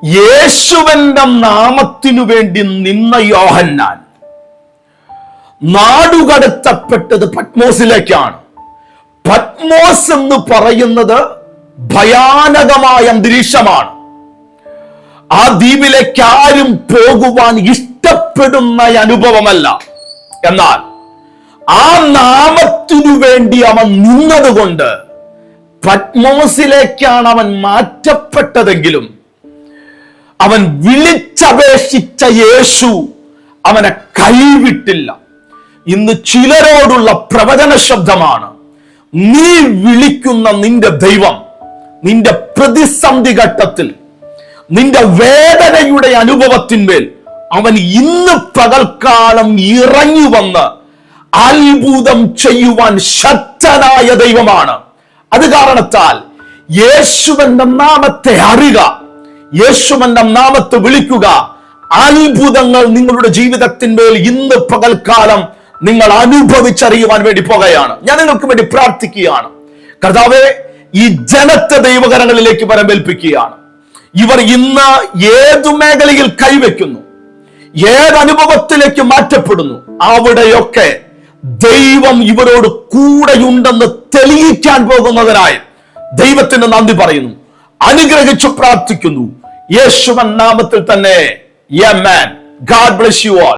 യേശുവിന്റെ നാമത്തിനു വേണ്ടി നിന്ന യോഹന്നാൻ നാടുകടത്തപ്പെട്ടത് പത്മോസിലേക്കാണ്. പത്മോസ് എന്ന് പറയുന്നത് ഭയാനകമായ അന്തരീക്ഷമാണ്. ആ ദ്വീപിലേക്ക് ആരും പോകുവാൻ ഇഷ്ടപ്പെടുന്ന അനുഭവമല്ല. എന്നാൽ ആ നാമത്തിനു വേണ്ടി അവൻ നിന്നതുകൊണ്ട് പത്മോസിലേക്കാണ് അവൻ മാറ്റപ്പെട്ടതെങ്കിലും അവൻ വിളിച്ചപേക്ഷിച്ച യേശു അവനെ കൈവിട്ടില്ല. ഇന്ന് ചിലരോടുള്ള പ്രവചന ശബ്ദമാണ്: നീ വിളിക്കുന്ന നിന്റെ ദൈവം നിന്റെ പ്രതിസന്ധി ഘട്ടത്തിൽ, നിന്റെ വേദനയുടെ അനുഭവത്തിന്മേൽ അവൻ ഇന്ന് പകൽക്കാലം ഇറങ്ങി വന്ന് അത്ഭുതം ചെയ്യുവാൻ ശക്തനായ ദൈവമാണ്. അത് കാരണത്താൽ യേശുവിന്റെ നാമത്തെ അറിയുക, യേശുവിന്റെ നാമത്തെ വിളിക്കുക. അത്ഭുതങ്ങൾ നിങ്ങളുടെ ജീവിതത്തിന്മേൽ ഇന്ന് പകൽക്കാലം നിങ്ങൾ അനുഭവിച്ചറിയുവാൻ വേണ്ടി പോകുകയാണ്. ഞാൻ നിങ്ങൾക്ക് വേണ്ടി പ്രാർത്ഥിക്കുകയാണ്. കർത്താവേ, ഈ ജനത്തെ ദൈവകരങ്ങളിലേക്ക് വരമേൽപ്പിക്കുകയാണ്. ഇവർ ഇന്ന് ഏതു മേഖലയിൽ കൈവയ്ക്കുന്നു, ഏത് അനുഭവത്തിലേക്ക് മാറ്റപ്പെടുന്നു, അവിടെയൊക്കെ ദൈവം ഇവരോട് കൂടെയുണ്ടെന്ന് തെളിയിക്കാൻ പോകുന്നതിനായി ദൈവത്തിന് നന്ദി പറയുന്നു, അനുഗ്രഹിച്ചു പ്രാർത്ഥിക്കുന്നു. യേശുവിൻ നാമത്തിൽ തന്നെ. ആമേൻ. God bless you all.